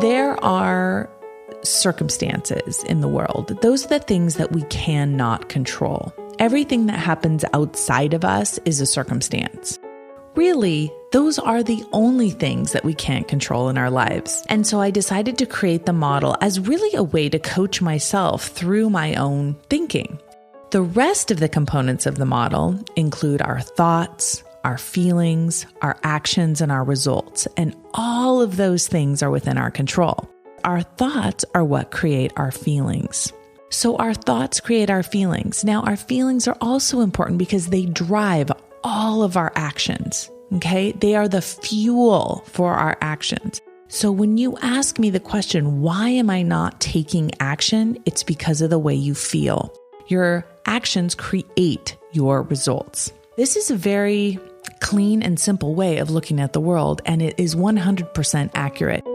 There are circumstances in the world. Those are the things that we cannot control. Everything that happens outside of us is a circumstance. Really, those are the only things that we can't control in our lives. And so I decided to create the model as really a way to coach myself through my own thinking. The rest of the components of the model include our thoughts, our feelings, our actions, and our results. And all of those things are within our control. Our thoughts are what create our feelings. So our thoughts create our feelings. Now, our feelings are also important because they drive all of our actions, okay? They are the fuel for our actions. So when you ask me the question, why am I not taking action? It's because of the way you feel. Your actions create your results. This is a very clean and simple way of looking at the world, and it is 100% accurate.